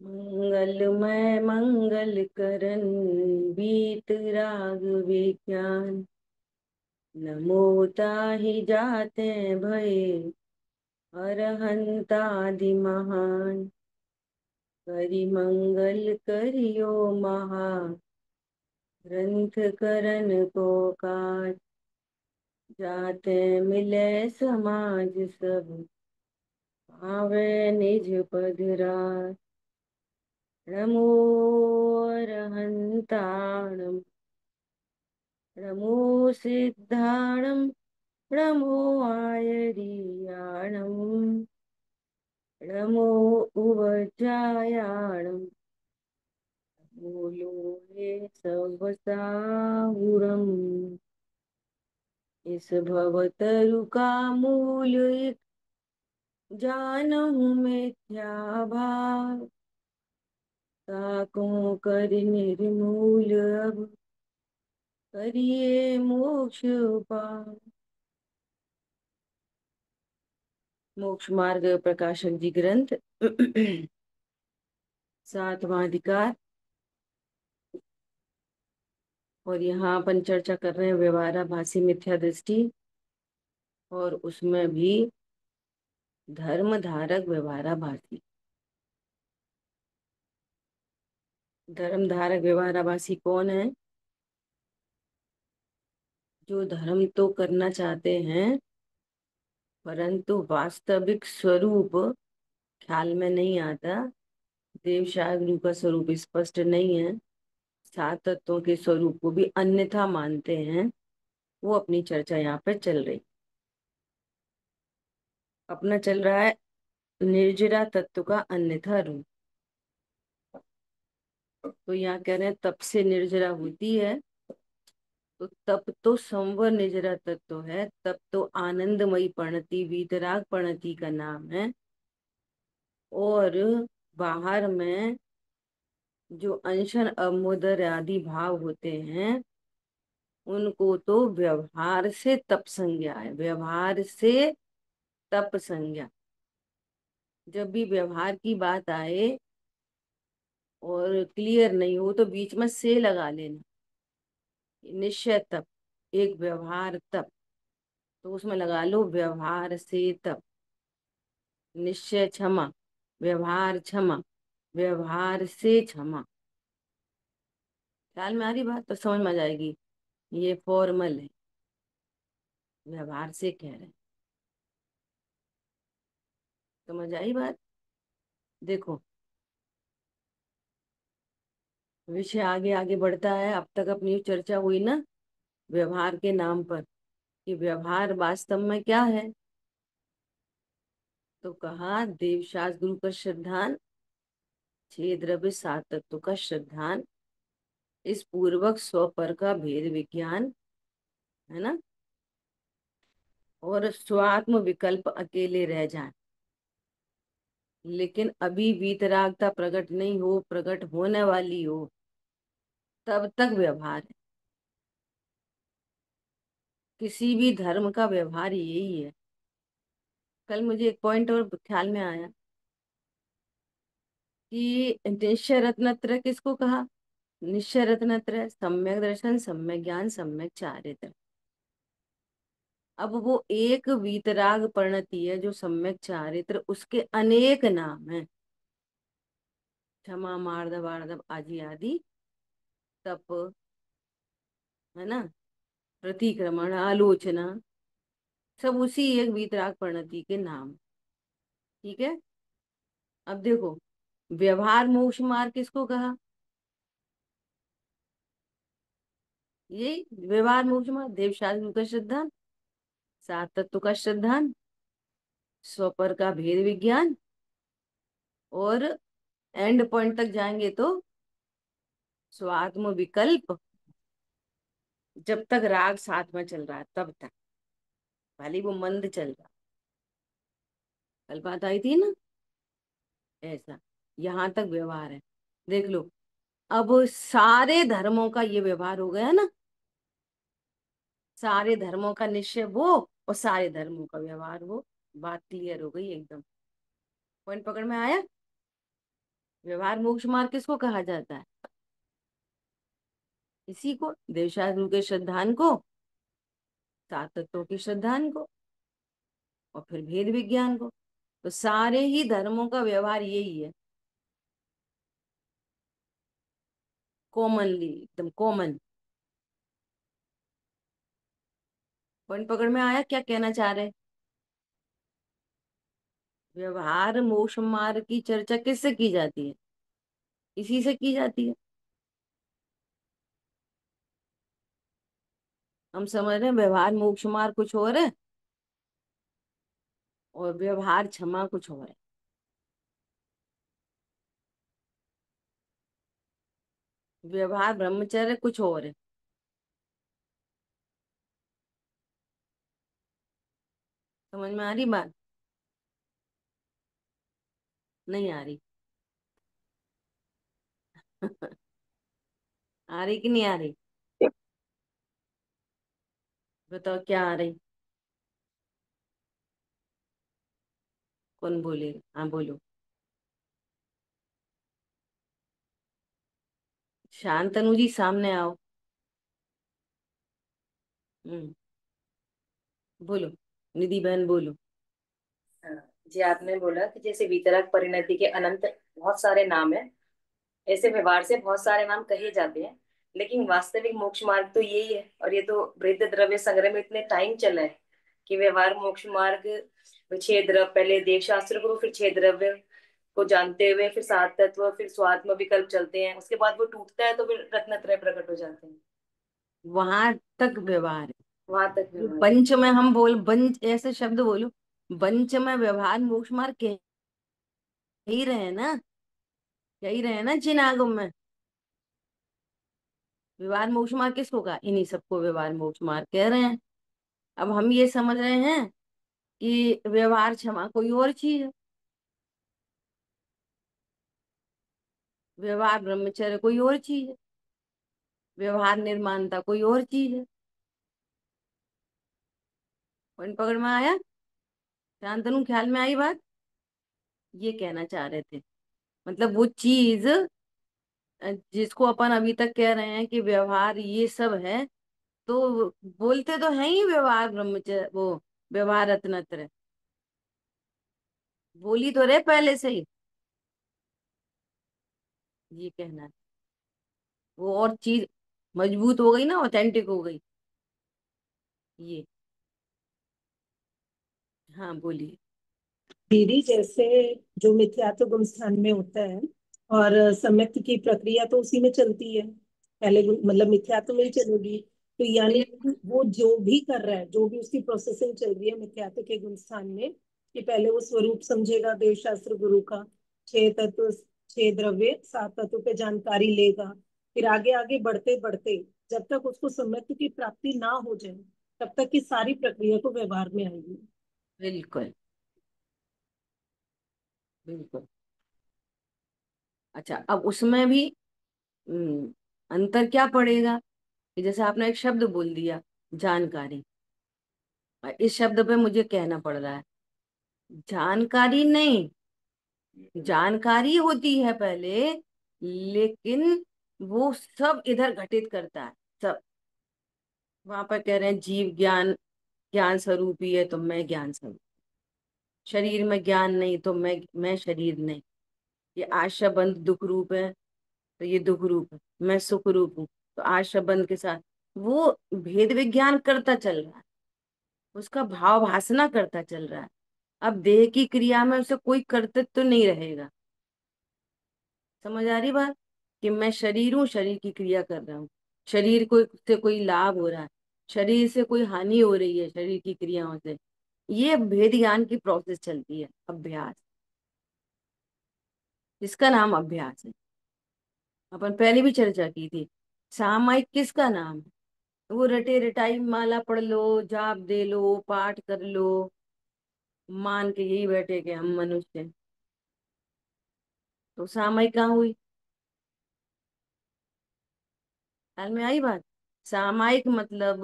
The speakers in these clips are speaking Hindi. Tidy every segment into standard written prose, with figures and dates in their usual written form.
मंगलमय मंगल करन बीत राग विज्ञान। नमो ताहि जाते भये अरहंतादि महान। करि मंगल करियो महा ग्रंथ करन को काज। जाते मिले समाज सब आवे निज पद राज। नमो अरहंताणम नमो सिद्धाणम नमो आयरियाणम नमो उवज्रायाणम बोलो हे सब साहुरम। इस भवतरु का मूल एक जानहु मिथ्या भाव। ताकों कर निर्मूल अब करिए मोक्ष उपाय। मोक्ष मार्ग प्रकाशक जी ग्रंथ सातवां अधिकार। और यहाँ अपन चर्चा कर रहे हैं व्यवहाराभासी मिथ्या दृष्टि, और उसमें भी धर्म धारक व्यवहाराभासी। धर्म धारक व्यवहाराभासी कौन है? जो धर्म तो करना चाहते हैं परंतु वास्तविक स्वरूप ख्याल में नहीं आता। देव शाहगुरु का स्वरूप स्पष्ट नहीं है, सात तत्वों के स्वरूप को भी अन्यथा मानते हैं। वो अपनी चर्चा यहाँ पे चल रही। अपना चल रहा है निर्जरा तत्व का अन्यथा रूप। तो यहाँ कह रहे हैं तप से निर्जरा होती है, तो तप तो संवर निर्जरा तत्व है। तप तो आनंदमयी प्रणति वीतराग प्रणति का नाम है। और बाहर में जो अनशन अमुदर आदि भाव होते हैं उनको तो व्यवहार से तप संज्ञा है। व्यवहार से तप संज्ञा। जब भी व्यवहार की बात आए और क्लियर नहीं हो तो बीच में से लगा लेना। निश्चय तप, एक व्यवहार तप, तो उसमें लगा लो व्यवहार से तप। निश्चय क्षमा, व्यवहार क्षमा, व्यवहार से क्षमा। ख्याल में आ रही बात? तो समझ में आ जाएगी ये फॉर्मल है, व्यवहार से कह रहे हैं। समझ आई बात? देखो विषय आगे आगे बढ़ता है। अब तक अपनी चर्चा हुई ना व्यवहार के नाम पर, कि व्यवहार वास्तव में क्या है। तो कहा देवशास्त्र गुरु का श्रद्धान, छह द्रव्य सात तत्व का श्रद्धान, इस पूर्वक स्वपर का भेद विज्ञान, है ना, और स्वात्म विकल्प अकेले रह जाए। लेकिन अभी वीतरागता प्रकट नहीं हो, प्रकट होने वाली हो, तब तक व्यवहार है। किसी भी धर्म का व्यवहार यही है। कल मुझे एक पॉइंट और ख्याल में आया कि निश्चय रत्नत्रय किसको कहा? निश्चय रत्नत्रय सम्यक दर्शन, सम्यक ज्ञान, सम्यक चारित्र। अब वो एक वीतराग परिणति है जो सम्यक चारित्र, उसके अनेक नाम है। क्षमा, मार्दव, आर्दव, आदि आदि, तप, है ना, प्रतिक्रमण, आलोचना, सब उसी एक वीतराग परिणति के नाम। ठीक है। अब देखो व्यवहार मोक्ष मार्ग किसको कहा? ये व्यवहार मोक्ष मार्ग देव शास्त्र का श्रद्धान, सात तत्व का श्रद्धान, स्वपर का भेद विज्ञान, और एंड पॉइंट तक जाएंगे तो स्वात्म विकल्प। जब तक राग साथ में चल रहा है तब तक, भले वो मंद चल रहा। कल बात आई थी ना ऐसा। यहां तक व्यवहार है। देख लो अब सारे धर्मों का ये व्यवहार हो गया ना। सारे धर्मों का निश्चय वो, और सारे धर्मों का व्यवहार वो। बात क्लियर हो गई एकदम। पॉइंट पकड़ में आया? व्यवहार मोक्ष मार्ग किसको कहा जाता है? इसी को, देवशास्त्र के श्रद्धान को, सात तत्वों के श्रद्धान को, और फिर भेद विज्ञान को। तो सारे ही धर्मों का व्यवहार यही है, कॉमनली, एकदम कॉमन। पॉइंट पकड़ में आया क्या कहना चाह रहे? व्यवहार मोक्ष मार्ग की चर्चा किससे की जाती है? इसी से की जाती है। हम समझ रहे हैं व्यवहार मोक्ष मार्ग कुछ और है, और व्यवहार क्षमा कुछ और है। व्यवहार ब्रह्मचर्य कुछ और है। समझ में आ रही बात? नहीं आ रही? आ रही कि नहीं आ रही? बताओ क्या आ रही? कौन बोलेगा? हाँ बोलो। शांतनु जी सामने आओ। हम्म, बोलो। निधि बहन बोलो। हाँ, जी आपने बोला कि जैसे वितरक परिणति के अनंत बहुत सारे नाम है। ऐसे व्यवहार से बहुत सारे नाम कहे जाते हैं, लेकिन वास्तविक मोक्ष मार्ग तो यही है। और ये तो वृद्ध द्रव्य संग्रह में इतने टाइम चला है कि व्यवहार मोक्ष मार्ग, छह द्रव्य, पहले देव शास्त्र गुरु, फिर छह द्रव्य को जानते हुए फिर सात तत्व, फिर स्वात्म विकल्प चलते हैं। उसके बाद वो टूटता है तो फिर रत्नत्रय प्रकट हो जाते हैं। वहां तक व्यवहार है। वहां तक जो व्यवहार है। पंच में हम बोल, पंच ऐसे शब्द बोलो, पंच में व्यवहार मोक्ष मार्ग कह ही रहे हैं ना, कह ही रहे हैं ना जिन आगम में। व्यवहार मोक्ष मार्ग किसको कहा? इन्हीं सबको व्यवहार मोक्ष मार्ग कह रहे हैं। अब हम ये समझ रहे हैं कि व्यवहार क्षमा कोई और चीज है, व्यवहार ब्रह्मचर्य कोई और चीज है, व्यवहार निर्माणता कोई और चीज है। पॉइंट पकड़ में आया? शांतनु ख्याल में आई बात? ये कहना चाह रहे थे। मतलब वो चीज जिसको अपन अभी तक कह रहे हैं कि व्यवहार ये सब है, तो बोलते तो है ही व्यवहार ब्रह्मचर्य, वो व्यवहार रत्नत्र, बोली तो रहे पहले से ही। ये कहना है, वो और चीज मजबूत हो गई ना, ऑथेंटिक हो गई। ये, हाँ बोलिए। दीदी, जैसे जो मिथ्यात्व गुण स्थान में होता है और सम्यक्त की प्रक्रिया तो उसी में चलती है। पहले मतलब मिथ्यात्व में ही चलेगी। तो यानी बिल्कुल। कि वो जो भी कर रहा है, जो भी उसकी प्रोसेसिंग चल रही है मिथ्यात्व के गुण स्थान में, कि पहले वो स्वरूप समझेगा देव शास्त्र गुरु का, छह तत्व, छह द्रव्य, सात तत्व पे जानकारी लेगा। फिर आगे आगे बढ़ते बढ़ते जब तक उसको सम्यक्त की प्राप्ति ना हो जाए, तब तक की सारी प्रक्रिया को व्यवहार में आएगी। बिल्कुल। बिल्कुल। अच्छा, अब उसमें भी हम्म, अंतर क्या पड़ेगा? कि जैसे आपने एक शब्द बोल दिया, जानकारी। इस शब्द पे मुझे कहना पड़ रहा है, जानकारी नहीं, जानकारी होती है पहले, लेकिन वो सब इधर घटित करता है, सब। वहां पर कह रहे हैं जीव ज्ञान, ज्ञान स्वरूप ही है तो मैं ज्ञान स्वरूप, शरीर में ज्ञान नहीं तो मैं शरीर नहीं। ये आशा बंध दुख रूप है तो ये दुख रूप है, मैं सुख रूप हूँ तो आशा बंध के साथ वो भेद विज्ञान करता चल रहा है, उसका भाव भासना करता चल रहा है। अब देह की क्रिया में उसे कोई कर्तव्य तो नहीं रहेगा। समझ आ रही बात? कि मैं शरीर हूँ, शरीर की क्रिया कर रहा हूँ, शरीर को से कोई लाभ हो रहा है, शरीर से कोई हानि हो रही है शरीर की क्रियाओं से। ये भेद ज्ञान की प्रोसेस चलती है, अभ्यास, इसका नाम अभ्यास है। अपन पहले भी चर्चा की थी। सामायिक किसका नाम है? वो रटे रटाई माला पढ़ लो, जाप दे लो, पाठ कर लो, मान के यही बैठे कि हम मनुष्य हैं। तो सामायिक कहाँ हुई? ख्याल में आई बात? सामायिक मतलब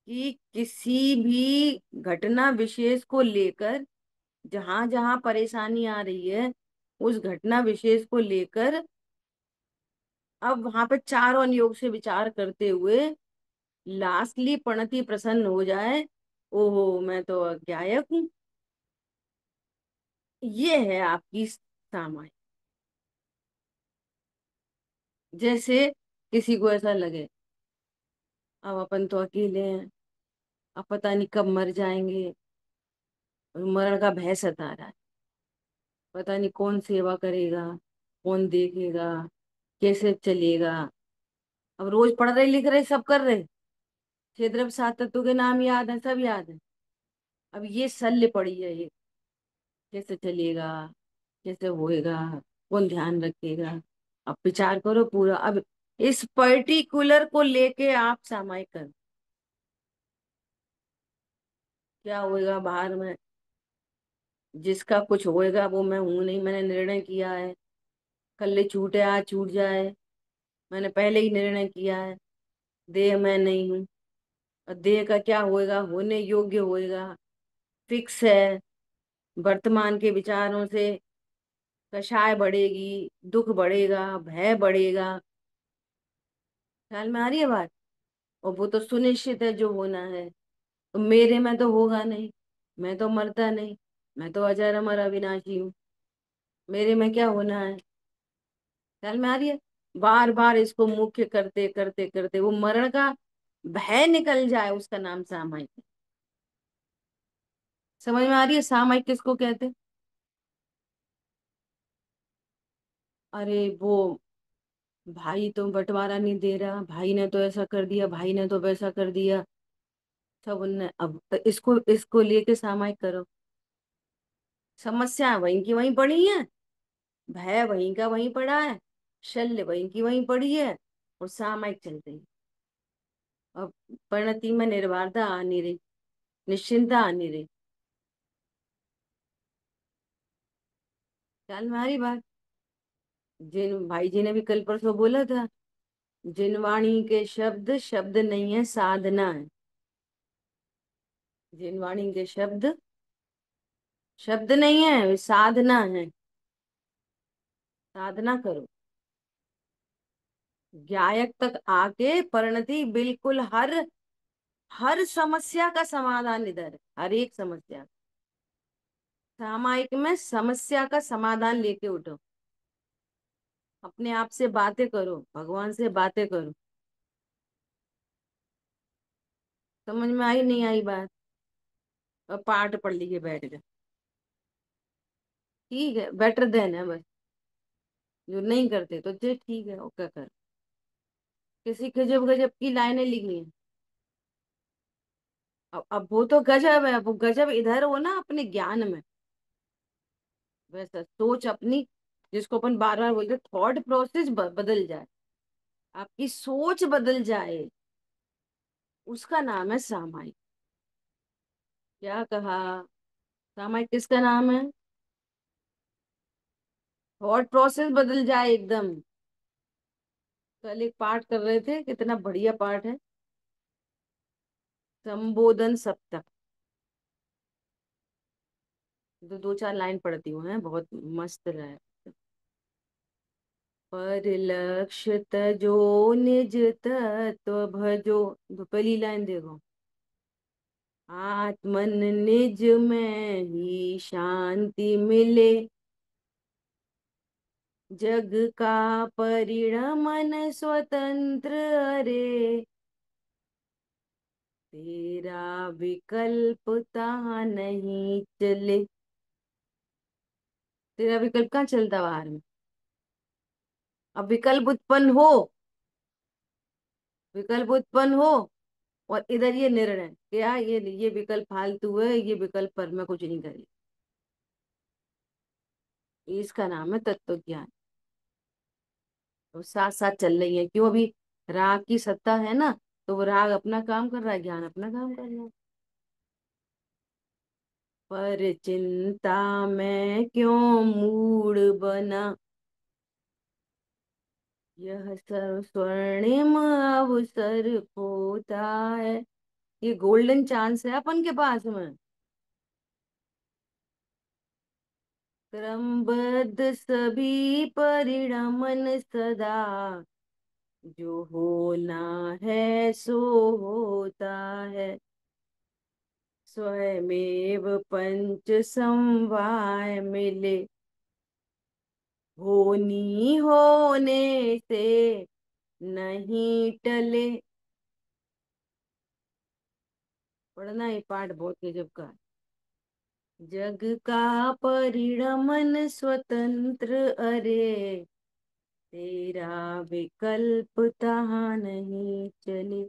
कि किसी भी घटना विशेष को लेकर जहां जहां परेशानी आ रही है, उस घटना विशेष को लेकर अब वहां पे चार अनुयोग से विचार करते हुए लास्टली प्रणति प्रसन्न हो जाए, ओहो मैं तो अज्ञायक हूँ। ये है आपकी सामायिक। जैसे किसी को ऐसा लगे अब अपन तो अकेले हैं, अब पता नहीं कब मर जाएंगे, मरण का भय सता रहा है, पता नहीं कौन सेवा करेगा, कौन देखेगा, कैसे चलेगा। अब रोज पढ़ रहे लिख रहे सब कर रहे, छह द्रव्य सात तत्वों के नाम याद है, सब याद है। अब ये शल्य पड़ी है, ये कैसे चलेगा, कैसे होएगा, कौन ध्यान रखेगा। अब विचार करो पूरा, अब इस पर्टिकुलर को लेके आप सामायिक करो, क्या होएगा बाहर में, जिसका कुछ होएगा वो मैं हूं नहीं, मैंने निर्णय किया है, कल छूटे आज छूट जाए, मैंने पहले ही निर्णय किया है, देह मैं नहीं हूँ। और देह का क्या होएगा, होने योग्य होएगा, फिक्स है। वर्तमान के विचारों से कषाय बढ़ेगी, दुख बढ़ेगा, भय बढ़ेगा। ख्याल में आ रही है बात। और वो तो सुनिश्चित है जो होना है, तो मेरे में तो होगा नहीं, मैं तो मरता नहीं, मैं तो अजर अमर अविनाशी हूँ, मेरे में क्या होना है। ख्याल में आ रही है। बार बार इसको मुख्य करते करते करते वो मरण का भय निकल जाए, उसका नाम सामायिक है। समझ में आ रही है सामायिक किसको कहते हैं। अरे वो भाई तो बंटवारा नहीं दे रहा, भाई ने तो ऐसा कर दिया, भाई ने तो वैसा कर दिया, सब उनने। अब तो इसको इसको लेके सामायिक करो। समस्या वहीं की वहीं पड़ी है, भय वहीं का वहीं पड़ा है, शल्य वहीं की वहीं पड़ी है, और सामायिक चल रही है। अब परिणति में निर्भरता आ नहीं रही, निश्चिंतता आ नहीं रही। ख्याल में आ रही बात। जिन भाई जी ने भी कल परसों बोला था, जिनवाणी के शब्द शब्द नहीं है, साधना है। जिनवाणी के शब्द शब्द नहीं है, वे साधना है। साधना करो, ज्ञायक तक आके परिणति बिल्कुल हर हर समस्या का समाधान इधर है, हर एक समस्या। सामायिक में समस्या का समाधान लेके उठो, अपने आप से बातें करो, भगवान से बातें करो। समझ में आई नहीं आई बात। और पाठ पढ़ लिए बैठ गए, ठीक है, बेटर देन है बस। जो नहीं करते तो जे ठीक है, ओके कर। किसी गजब गजब की लाइनें लिखनी है। अब वो तो गजब है, वो गजब इधर हो ना अपने ज्ञान में, वैसा सोच अपनी, जिसको अपन बार बार बोलते, थॉट प्रोसेस बदल जाए, आपकी सोच बदल जाए, उसका नाम है सामायिक। क्या कहा, सामायिक किसका नाम है। थॉट प्रोसेस बदल जाए एकदम। कल एक पाठ कर रहे थे, कितना बढ़िया पाठ है, संबोधन सप्तक। तो दो चार लाइन पढ़ती हूँ, है बहुत मस्त रहा है। पर लक्ष्य तजो निज तत्व भजो। तो पहली लाइन देखो, आत्मन निज में ही शांति मिले, जग का परिणमन स्वतंत्र अरे, तेरा विकल्प ता नहीं चले। तेरा विकल्प कहाँ चलता बाहर में। अब विकल्प उत्पन्न हो, विकल्प उत्पन्न हो, और इधर ये निर्णय क्या, ये विकल्प फालतू है, ये विकल्प पर मैं कुछ नहीं करी, इसका नाम है तत्व ज्ञान। तो साथ साथ चल रही है, क्यों, अभी राग की सत्ता है ना, तो वो राग अपना काम कर रहा है, ज्ञान अपना काम कर रहा है। पर चिंता में क्यों मूड बना, यह सर्व स्वर्णिम अवसर खोता है। ये गोल्डन चांस है अपन के पास में। क्रमबद्ध सभी परिणमन सदा, जो होना है सो होता है। स्वयमेव पंच समवाय मिले, होनी होने से नहीं टले। पढ़ना ये पाठ बहुत गजब का है। जग का परिणमन स्वतंत्र, अरे तेरा विकल्प तहाँ नहीं चले।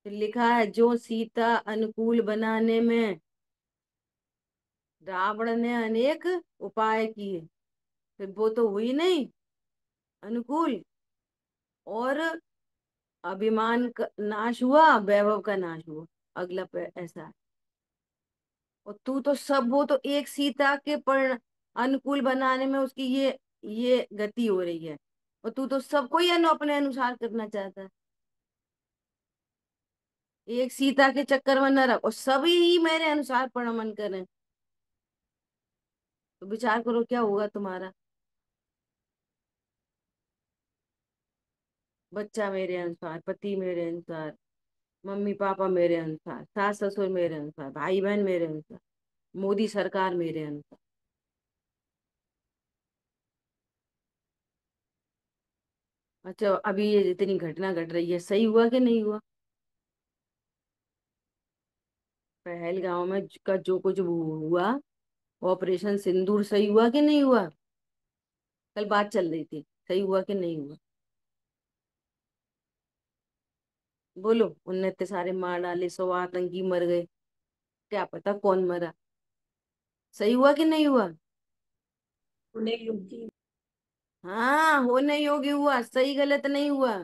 फिर लिखा है, जो सीता अनुकूल बनाने में रावण ने अनेक उपाय किए, फिर वो तो हुई नहीं अनुकूल, और अभिमान का नाश हुआ, वैभव का नाश हुआ। अगला ऐसा है। और तू तो सब, वो तो एक सीता के पर अनुकूल बनाने में उसकी ये गति हो रही है, और तू तो सबको ही अपने अनुसार करना चाहता है। एक सीता के चक्कर में न रख, और सभी ही मेरे अनुसार परमन करें, तो विचार करो क्या होगा तुम्हारा। बच्चा मेरे अनुसार, पति मेरे अनुसार, मम्मी पापा मेरे अनुसार, सास ससुर मेरे अनुसार, भाई बहन मेरे अनुसार, मोदी सरकार मेरे अनुसार। अच्छा, अभी ये जितनी घटना घट रही है, सही हुआ कि नहीं हुआ? पहलगांव में का जो कुछ हुआ, ऑपरेशन सिंदूर, सही हुआ कि नहीं हुआ? कल बात चल रही थी, सही हुआ कि नहीं हुआ? बोलो, उनने इतने सारे मार डाले, 100 आतंकी मर गए, क्या पता कौन मरा। सही हुआ कि नहीं हुआ? उन्हें योगी। हाँ, होने योग्य हुआ, सही गलत नहीं हुआ।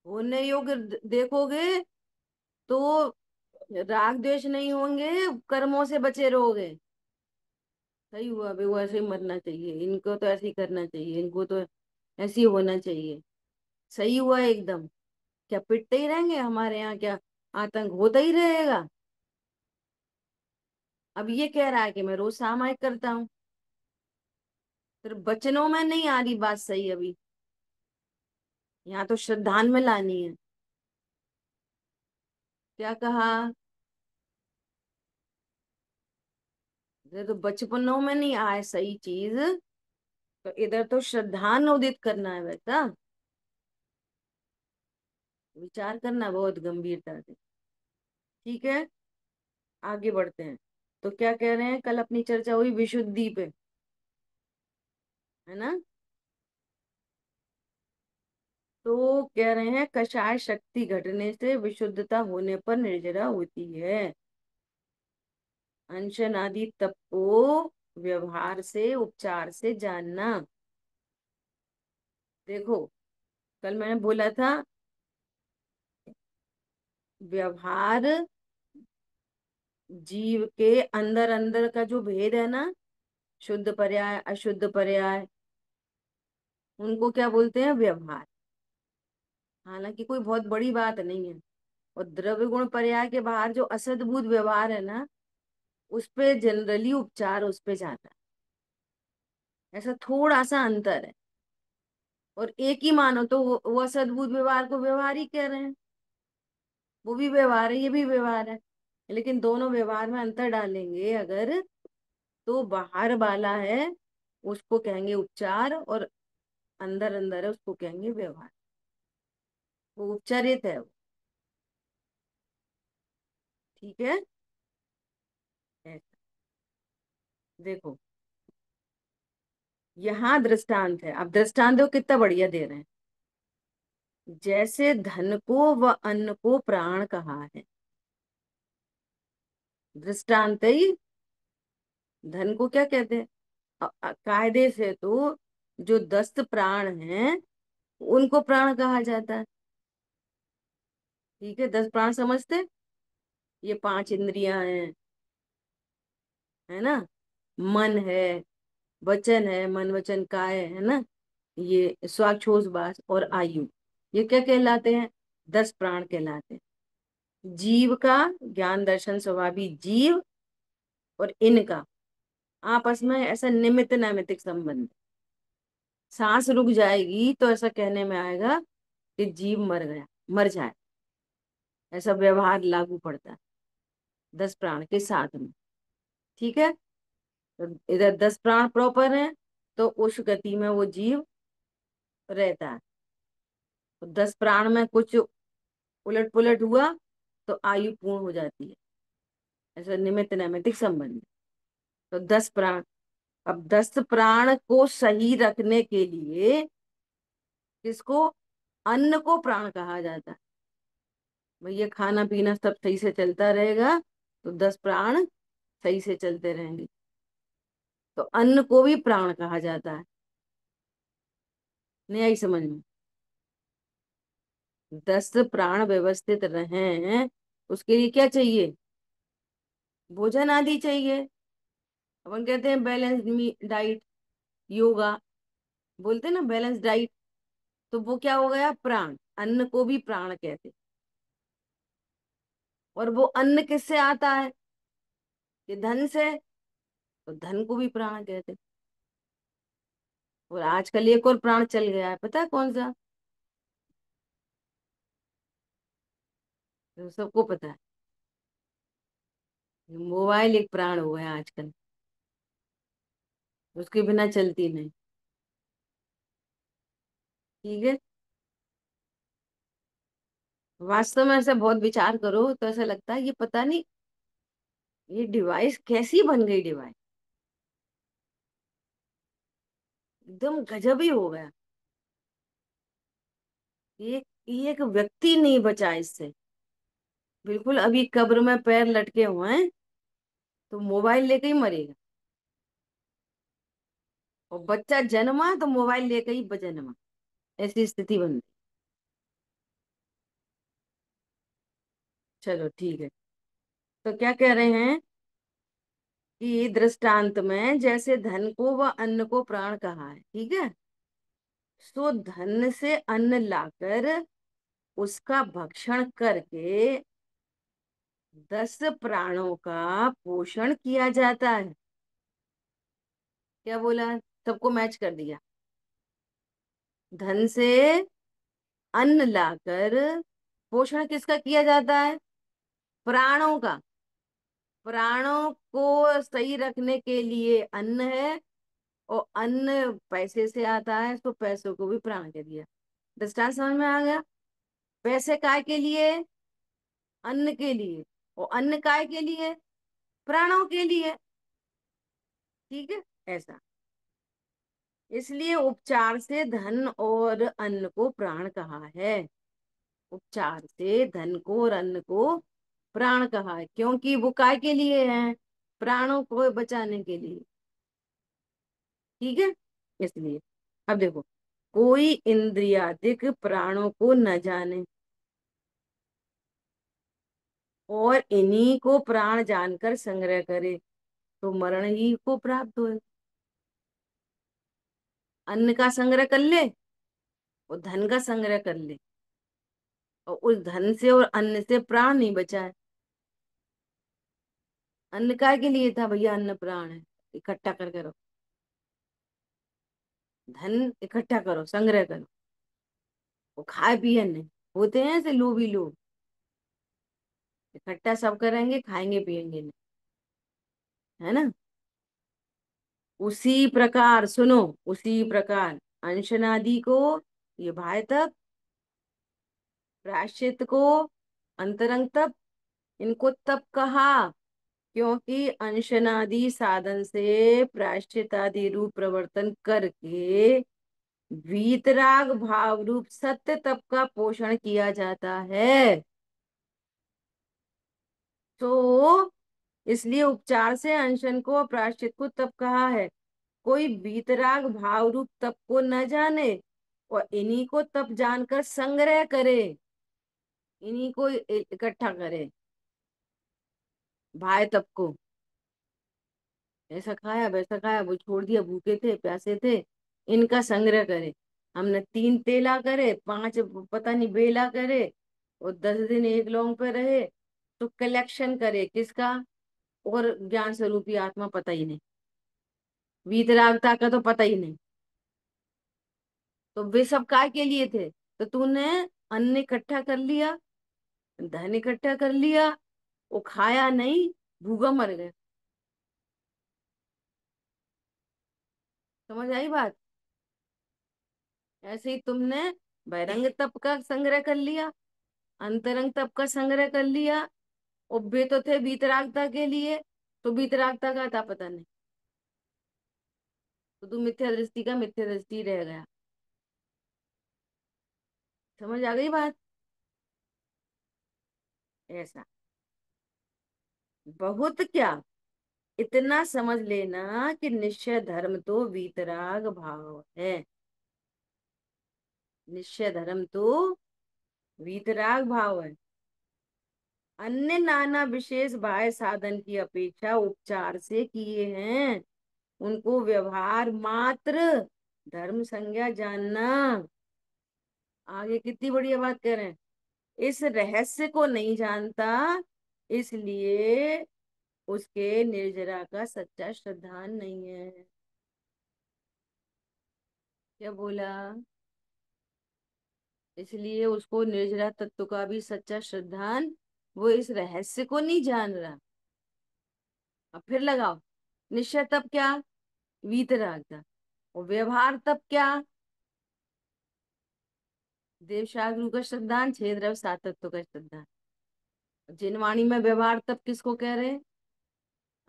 होने योग्य देखोगे तो राग द्वेष नहीं होंगे, कर्मों से बचे रहोगे। सही हुआ भाई, वो ऐसे ही मरना चाहिए, इनको तो ऐसे ही करना चाहिए, इनको तो ऐसे ही होना चाहिए। सही हुआ एकदम। क्या पिटते ही रहेंगे हमारे यहाँ? क्या आतंक होता ही रहेगा? अब ये कह रहा है कि मैं रोज सामायिक करता हूँ, फिर वचनों में नहीं आ रही बात सही अभी। यहाँ तो श्रद्धान में लानी है। क्या कहा? इधर तो बचपनों में नहीं आए सही चीज, तो इधर तो श्रद्धान उदित करना है बेटा। विचार करना बहुत गंभीरता से। ठीक है, आगे बढ़ते हैं। तो क्या कह रहे हैं, कल अपनी चर्चा हुई विशुद्धि पे, है ना? तो कह रहे हैं, कषाय शक्ति घटने से विशुद्धता होने पर निर्जरा होती है। अनशन आदि तप को व्यवहार से, उपचार से जानना। देखो, कल मैंने बोला था, व्यवहार जीव के अंदर अंदर का जो भेद है ना, शुद्ध पर्याय अशुद्ध पर्याय, उनको क्या बोलते हैं? व्यवहार। हालांकि कोई बहुत बड़ी बात नहीं है। और द्रव्य गुण पर्याय के बाहर जो असद्भुत व्यवहार है ना, उस पे जनरली उपचार उस पे जाता है। ऐसा थोड़ा सा अंतर है। और एक ही मानो तो वो असद्भुत व्यवहार को व्यवहार ही कह रहे हैं। वो भी व्यवहार है, ये भी व्यवहार है। लेकिन दोनों व्यवहार में अंतर डालेंगे अगर, तो बाहर वाला है उसको कहेंगे उपचार, और अंदर अंदर है उसको कहेंगे व्यवहार। वो उपचारित है वो। ठीक है, ऐसा। देखो, यहाँ दृष्टांत है। अब दृष्टांत देखो कितना बढ़िया दे रहे हैं। जैसे धन को व अन्न को प्राण कहा है, दृष्टांत ही। धन को क्या कहते हैं? कायदे से तो जो 10 प्राण हैं, उनको प्राण कहा जाता है। ठीक है, 10 प्राण समझते? ये 5 इंद्रियां हैं, है ना? मन है, वचन है, मन वचन काय है ना? ये श्वासोच्छ्वास और आयु, ये क्या कहलाते हैं? 10 प्राण कहलाते हैं। जीव का, ज्ञान दर्शन स्वभावी जीव और इनका आपस में ऐसा निमित्त नैमित्तिक संबंध। सांस रुक जाएगी तो ऐसा कहने में आएगा कि जीव मर गया, मर जाए, ऐसा व्यवहार लागू पड़ता है 10 प्राण के साथ में। ठीक है, तो इधर 10 प्राण प्रॉपर है, तो उस गति में वो जीव रहता है। तो 10 प्राण में कुछ उलट पुलट हुआ तो आयु पूर्ण हो जाती है, ऐसा निमित्त नैमित्तिक संबंध। तो 10 प्राण, अब 10 प्राण को सही रखने के लिए किसको, अन्न को प्राण कहा जाता है। भैया खाना पीना सब सही से चलता रहेगा तो 10 प्राण सही से चलते रहेंगे, तो अन्न को भी प्राण कहा जाता है। नहीं आई समझ में? 10 प्राण व्यवस्थित रहें उसके लिए क्या चाहिए, भोजन आदि चाहिए। अपन कहते हैं बैलेंस डाइट, योगा, बोलते हैं ना बैलेंस डाइट, तो वो क्या हो गया, प्राण, अन्न को भी प्राण कहते। और वो अन्न किससे आता है, कि धन से, तो धन को भी प्राण कहते। और आजकल एक और प्राण चल गया है, पता है कौन सा, तो सबको पता है, मोबाइल एक प्राण हो गया आजकल, उसके बिना चलती नहीं। ठीक है, वास्तव में ऐसा बहुत विचार करो तो ऐसा लगता है ये पता नहीं ये डिवाइस कैसी बन गई, डिवाइस एकदम गजब ही हो गया। ये एक व्यक्ति नहीं बचा इससे, बिल्कुल अभी कब्र में पैर लटके हुए हैं तो मोबाइल लेके ही मरेगा, और बच्चा जन्मा तो मोबाइल लेके ही जन्मा, ऐसी स्थिति बन गई। चलो ठीक है, तो क्या कह रहे हैं कि दृष्टांत में जैसे धन को व अन्न को प्राण कहा है, ठीक है, सो धन से अन्न लाकर उसका भक्षण करके 10 प्राणों का पोषण किया जाता है। क्या बोला, सबको मैच कर दिया। धन से अन्न लाकर पोषण किसका किया जाता है, प्राणों का। प्राणों को सही रखने के लिए अन्न है, और अन्न पैसे से आता है तो पैसों को भी प्राण कह दिया। दृष्टांत समझ में आ गया, पैसे काय के लिए, अन्न के लिए, और अन्न काय के लिए, प्राणों के लिए। ठीक है, ऐसा, इसलिए उपचार से धन और अन्न को प्राण कहा है। उपचार से धन को और अन्न को प्राण कहा है, क्योंकि वो काय के लिए है, प्राणों को बचाने के लिए। ठीक है, इसलिए अब देखो, कोई इंद्रियादिक प्राणों को न जाने और इन्हीं को प्राण जानकर संग्रह करे तो मरण ही को प्राप्त हो। अन्न का संग्रह कर ले और धन का संग्रह कर ले, और उस धन से और अन्न से प्राण नहीं बचा है। अन्न काय के लिए था भैया, अन्न प्राण है, इकट्ठा कर करो, धन इकट्ठा करो, संग्रह करो। वो खाए पिए नहीं, होते हैं ऐसे लोभी लोग, इकट्ठा सब करेंगे, खाएंगे पिएंगे नहीं, है ना। उसी प्रकार सुनो, उसी प्रकार अंशनादि को, ये बाह्य तप, प्रायश्चित को अंतरंग तप, इनको तप कहा, क्योंकि अंशनादि साधन से प्रायश्चित आदि रूप प्रवर्तन करके वीतराग भाव रूप सत्य तप का पोषण किया जाता है। तो इसलिए उपचार से अनशन को और प्रायश्चित को तप कहा है। कोई वीतराग भाव रूप तप को न जाने और इन्हीं को तप जानकर संग्रह करे, इन्हीं को इकट्ठा करे, भाई तप को, ऐसा खाया वैसा खाया, वो छोड़ दिया, भूखे थे प्यासे थे, इनका संग्रह करे। हमने 3 तेला करे, 5 पता नहीं बेला करे, और 10 दिन एक लौंग पे रहे तो कलेक्शन करे किसका? और ज्ञान स्वरूपी आत्मा पता ही नहीं, वीतरागता का तो पता ही नहीं। तो वे सब काय के लिए थे? तो तूने अन्न इकट्ठा कर लिया, धन इकट्ठा कर लिया, वो खाया नहीं, भूखा मर गया। समझ आई बात? ऐसे ही तुमने बहिरंग तप का संग्रह कर लिया, अंतरंग तप का संग्रह कर लिया, उब्बे तो थे वीतरागता के लिए, तो वीतरागता का था पता नहीं, तो तू मिथ्या दृष्टि का मिथ्या दृष्टि रह गया। समझ आ गई बात? ऐसा बहुत क्या, इतना समझ लेना कि निश्चय धर्म तो वीतराग भाव है। निश्चय धर्म तो वीतराग भाव है। अन्य नाना विशेष बाह्य साधन की अपेक्षा उपचार से किए हैं, उनको व्यवहार मात्र धर्म संज्ञा जानना। आगे कितनी बढ़िया बात कर रहे हैं। इस रहस्य को नहीं जानता, इसलिए उसके निर्जरा का सच्चा श्रद्धान नहीं है। क्या बोला? इसलिए उसको निर्जरा तत्व का भी सच्चा श्रद्धान, वो इस रहस्य को नहीं जान रहा। अब फिर लगाओ, निश्चय तब क्या? वीतरागता। और व्यवहार तब क्या? देव शास्त्रु का श्रद्धान, छह द्रव्य सात तत्व का श्रद्धान। जिनवाणी में व्यवहार तब किसको कह रहे हैं?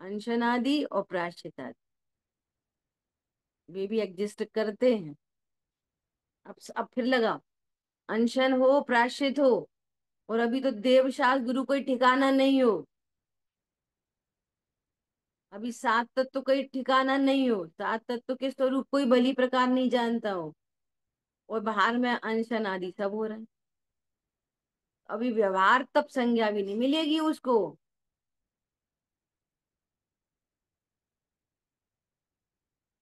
अनशन आदि और प्रायश्चित आदि, वे भी एग्जिस्ट करते हैं। अब फिर लगा, अनशन हो प्रायश्चित हो, और अभी तो देव शास्त्र गुरु कोई ठिकाना नहीं हो, अभी सात तत्व कोई ठिकाना नहीं हो, सात तत्व के स्वरूप कोई भली प्रकार नहीं जानता हो, और बाहर में अनशन आदि सब हो रहा है। अभी व्यवहार तब संज्ञा भी नहीं मिलेगी उसको।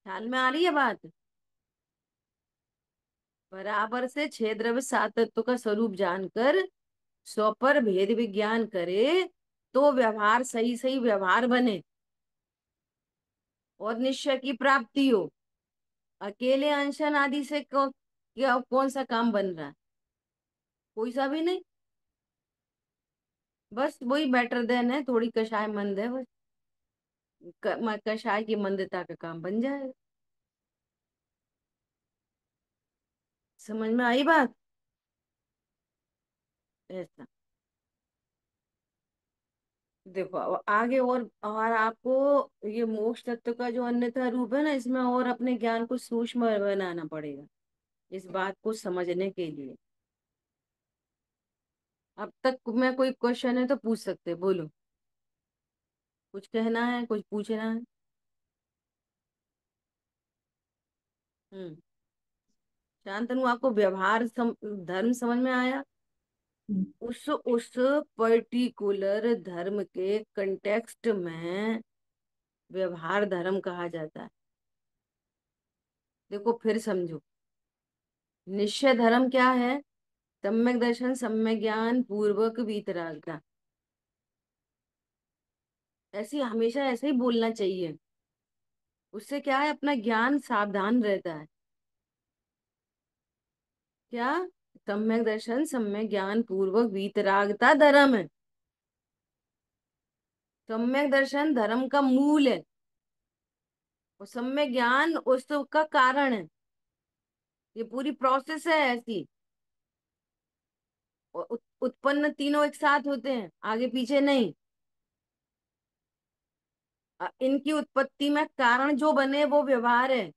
ख्याल में आ रही है बात? बराबर से छह द्रव्य सात तत्व का स्वरूप जानकर स्व पर भेद विज्ञान करे, तो व्यवहार सही सही व्यवहार बने और निश्चय की प्राप्ति हो। अकेले अनशन आदि से क्या कौन सा काम बन रहा है? कोई सा भी नहीं। बस वही बेटर देन है, थोड़ी कषाय मंद है बस, कषाय की मंदता का काम बन जाए। समझ में आई बात? ऐसा देखो, अब आगे और आपको ये मोक्ष तत्व का जो अन्यथा रूप है ना, इसमें और अपने ज्ञान को सूक्ष्म बनाना पड़ेगा इस बात को समझने के लिए। अब तक में कोई क्वेश्चन है तो पूछ सकते, बोलो। कुछ कहना है, कुछ पूछना है? हम्म। शांतनु, आपको धर्म समझ में आया? उस पर्टिकुलर धर्म के कंटेक्स्ट में व्यवहार धर्म कहा जाता है। देखो फिर समझो, निश्चय धर्म क्या है? सम्यक दर्शन, सम्यक ज्ञान पूर्वक वीतरागता। ऐसे हमेशा ऐसे ही बोलना चाहिए, उससे क्या है, अपना ज्ञान सावधान रहता है। क्या? सम्यक दर्शन सम्यक ज्ञान पूर्वक वीतरागता धर्म है। सम्यक दर्शन धर्म का मूल है, और सम्यक ज्ञान उसका कारण है। ये पूरी प्रोसेस है ऐसी, और उत्पन्न तीनों एक साथ होते हैं, आगे पीछे नहीं। इनकी उत्पत्ति में कारण जो बने वो व्यवहार है,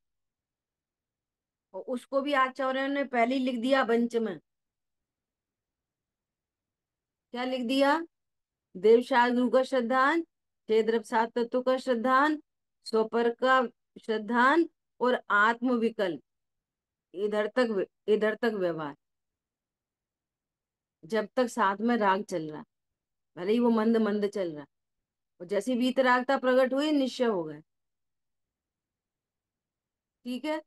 और उसको भी आचार्यों ने पहले ही लिख दिया पंच में। क्या लिख दिया? देव शास्त्रु का श्रद्धान, छह द्रव्य सात तत्व का श्रद्धान, स्वपर का श्रद्धान, और आत्म विकल्प, इधर तक व्यवहार, जब तक साथ में राग चल रहा है, भले ही वो मंद मंद चल रहा है। और जैसी वीतरागता प्रकट हुई, निश्चय हो गए। ठीक है।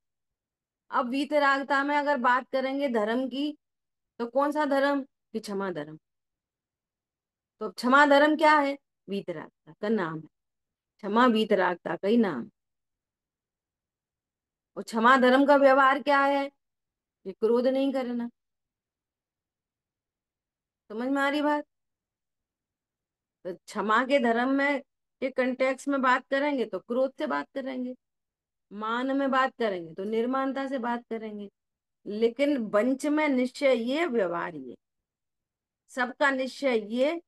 अब वीतरागता में अगर बात करेंगे धर्म की, तो कौन सा धर्म? कि क्षमा धर्म। तो अब क्षमा धर्म क्या है? वीतरागता का नाम है। क्षमा वीतरागता का ही नाम है। और क्षमा धर्म का व्यवहार क्या है? ये क्रोध नहीं करना। समझ में आ रही बात? तो क्षमा के धर्म में के कंटेक्स में बात करेंगे तो क्रोध से बात करेंगे, मान में बात करेंगे तो निर्मानता से बात करेंगे। लेकिन पंच में निश्चय ये, व्यवहार ये, सबका निश्चय ये।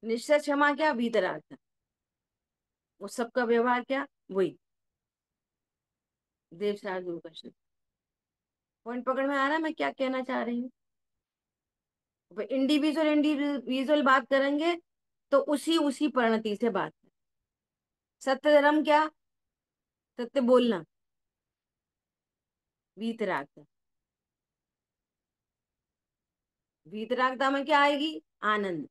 निश्चय क्षमा क्या? वीतराग। वो सबका व्यवहार क्या? वही देव सार गुरु का शब्द। पॉइंट पकड़ में आ रहा है मैं क्या कहना चाह रही हूँ? इंडिविजुअल इंडिविजुअल बात करेंगे तो उसी उसी परिणति से बात करें। सत्य धर्म क्या? सत्य बोलना, वीतरागता। वीतरागता में क्या आएगी? आनंद।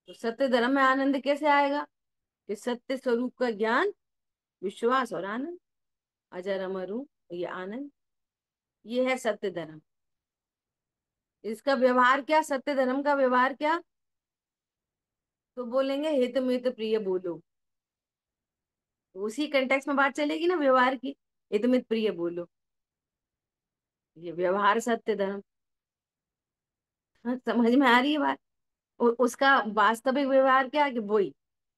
तो सत्य धर्म में आनंद कैसे आएगा? कि सत्य स्वरूप का ज्ञान, विश्वास और आनंद। अजर अमर हूं, ये आनंद, ये है सत्य धर्म। इसका व्यवहार क्या? सत्य धर्म का व्यवहार क्या? तो बोलेंगे हित मित प्रिय बोलो। तो उसी कंटेक्स्ट में बात चलेगी ना व्यवहार की। हित मित प्रिय बोलो, ये व्यवहार सत्य धर्म। हाँ, समझ में आ रही है बात? उसका वास्तविक व्यवहार क्या है? कि वही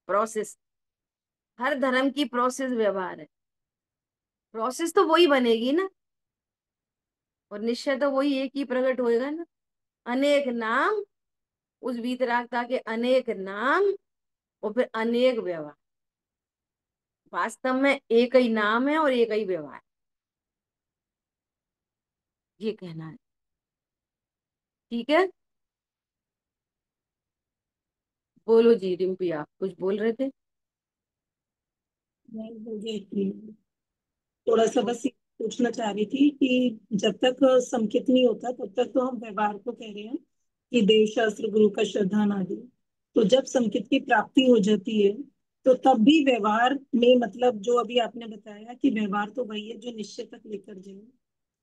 प्रोसेस। हर धर्म की प्रोसेस व्यवहार है। प्रोसेस तो वही बनेगी ना, और निश्चय तो वही एक ही प्रकट होएगा ना। अनेक नाम, उस वीतरागता के अनेक नाम, और फिर अनेक व्यवहार। वास्तव में एक ही नाम है और एक ही व्यवहार, ये कहना है। ठीक है, बोलो जी रिम्पी, आप कुछ बोल रहे थे। मैं मुझे थोड़ा सा बोल। बस ये पूछना चाह रही थी कि जब तक संकेत नहीं होता तब तक तो हम व्यवहार को कह रहे हैं कि देव शास्त्र गुरु का श्रद्धा आदि। तो जब संकेत की प्राप्ति हो जाती है तो तब भी व्यवहार में, मतलब जो अभी आपने बताया कि व्यवहार तो वही है जो निश्चय तक लेकर जाए।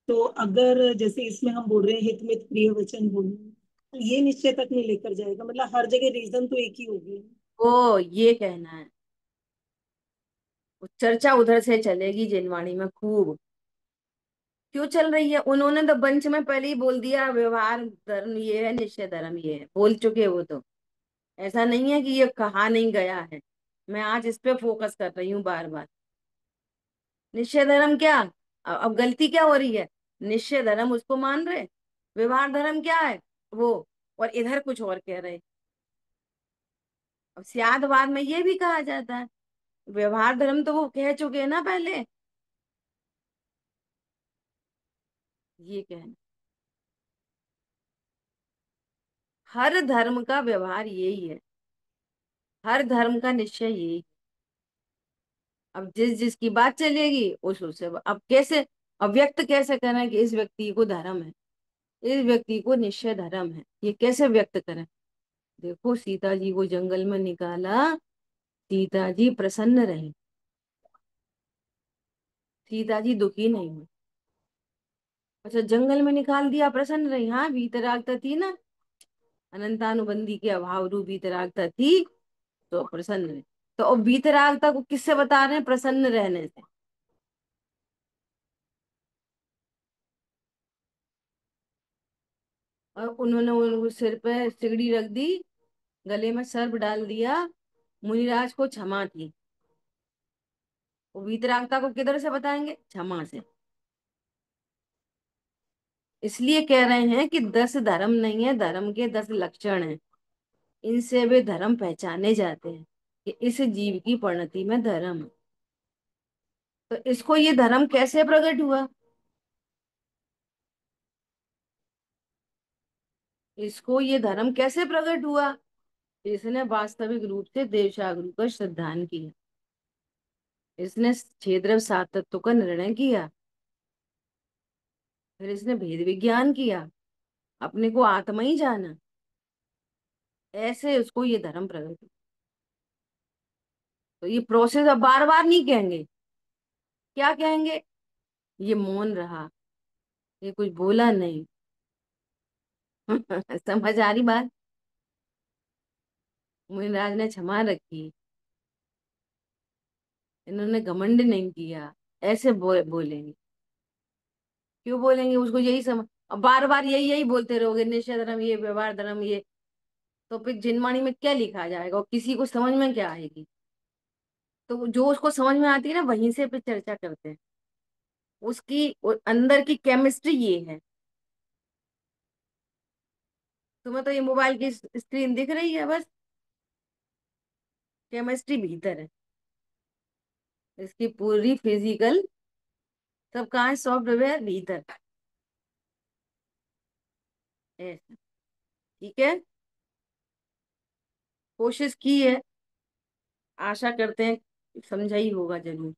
तो अगर जैसे इसमें हम बोल रहे हैं हित मित प्रिय वचन बोलना, तो ये निश्चय तक नहीं लेकर जाएगा, मतलब हर जगह रीजन तो एक ही होगी। ओ, ये कहना है। वो चर्चा उधर से चलेगी जिनवाणी में खूब। क्यों चल रही है? उन्होंने तो पंच में पहले ही बोल दिया व्यवहार धर्म ये है, निश्चय धर्म ये है, बोल चुके वो तो। ऐसा नहीं है कि ये कहा नहीं गया है। मैं आज इस पे फोकस कर रही हूँ बार बार। निश्चय धर्म क्या? अब गलती क्या हो रही है? निश्चय धर्म उसको मान रहे, व्यवहार धर्म क्या है वो, और इधर कुछ और कह रहे। अब सियादवाद में ये भी कहा जाता है, व्यवहार धर्म तो वो कह चुके हैं ना पहले। ये कहना, हर धर्म का व्यवहार यही है, हर धर्म का निश्चय यही। अब जिस जिसकी बात चलेगी उस उससे अब कैसे अव्यक्त कैसे करें कि इस व्यक्ति को धर्म है, इस व्यक्ति को निश्चय धर्म है, ये कैसे व्यक्त करें? देखो सीता जी को जंगल में निकाला, सीता जी प्रसन्न रही, सीता जी दुखी नहीं हुई। अच्छा, जंगल में निकाल दिया प्रसन्न रही, हाँ वीतरागता थी ना, अनंतानुबंधी के अभाव रूप वीतरागता थी, तो प्रसन्न रहे। तो अब वीतरागता को किससे बता रहे हैं? प्रसन्न रहने से। और उन्होंने उनको सिर पे सिगड़ी रख दी, गले में सर्प डाल दिया, मुनिराज को क्षमा थी। वो वीतरागता को किधर से बताएंगे? क्षमा से। इसलिए कह रहे हैं कि 10 धर्म नहीं है, धर्म के 10 लक्षण हैं। इनसे वे धर्म पहचाने जाते हैं कि इस जीव की परिणति में धर्म है। तो इसको ये धर्म कैसे प्रकट हुआ? इसको ये धर्म कैसे प्रकट हुआ? इसने वास्तविक रूप से देवशागुरु का श्रद्धान किया, इसने क्षेत्र सात तत्व का निर्णय किया, फिर इसने भेद विज्ञान किया, अपने को आत्मा ही जाना। ऐसे उसको ये धर्म प्रकट हुआ। तो ये प्रोसेस अब बार बार नहीं कहेंगे। क्या कहेंगे? ये मौन रहा, ये कुछ बोला नहीं, समझ आ रही बात? मुनिराज ने क्षमा रखी, इन्होंने घमंड नहीं किया, ऐसे बोलेंगे। क्यों बोलेंगे? उसको यही समझ, अब बार बार यही यही बोलते रहोगे, निश्चय धर्म ये, व्यवहार धर्म ये, तो फिर जिनवाणी में क्या लिखा जाएगा और किसी को समझ में क्या आएगी? तो जो उसको समझ में आती है ना, वहीं से फिर चर्चा करते हैं। उसकी अंदर की केमिस्ट्री ये है। तुम्हें तो ये मोबाइल की स्क्रीन दिख रही है बस, केमिस्ट्री भीतर है। इसकी पूरी फिजिकल सब कहाँ है? सॉफ्टवेयर भीतर। ऐसा। ठीक है, कोशिश की है, आशा करते हैं समझा ही होगा जरूर।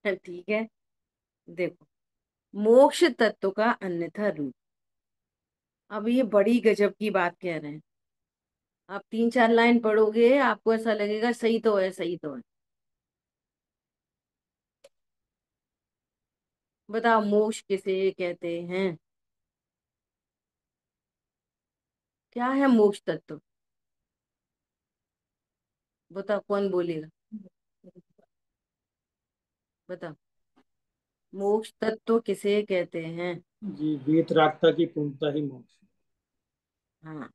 ठीक है। देखो, मोक्ष तत्व का अन्यथा रूप। अब ये बड़ी गजब की बात कह रहे हैं। आप 3 4 लाइन पढ़ोगे, आपको ऐसा लगेगा सही तो है, सही तो है। बताओ, मोक्ष किसे कहते हैं? क्या है मोक्ष तत्व? बताओ, कौन बोलेगा? बताओ, मोक्ष तत्व किसे कहते हैं? जी, वीतरागता की पूर्णता ही मोक्ष। हाँ,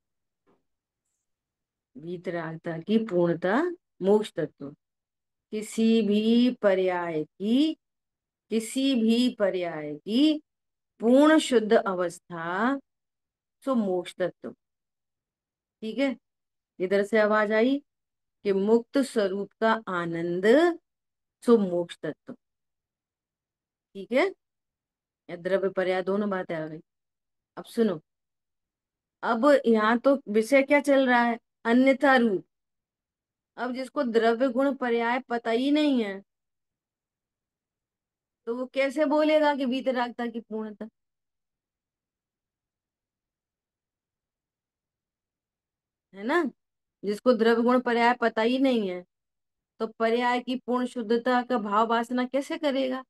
वीतरागता की पूर्णता मोक्ष तत्व। किसी भी पर्याय की, किसी भी पर्याय की पूर्ण शुद्ध अवस्था, सो मोक्ष तत्व। ठीक है, इधर से आवाज आई कि मुक्त स्वरूप का आनंद, सो मोक्ष तत्व। ठीक है, या द्रव्य पर्याय दोनों बातें आ गई। अब सुनो, अब यहाँ तो विषय क्या चल रहा है? अन्यथा रूप। अब जिसको द्रव्य गुण पर्याय पता ही नहीं है, तो वो कैसे बोलेगा कि वीतरागता की पूर्णता? है ना? जिसको द्रव्य गुण पर्याय पता ही नहीं है, तो पर्याय की पूर्ण शुद्धता का भाव वासना कैसे करेगा?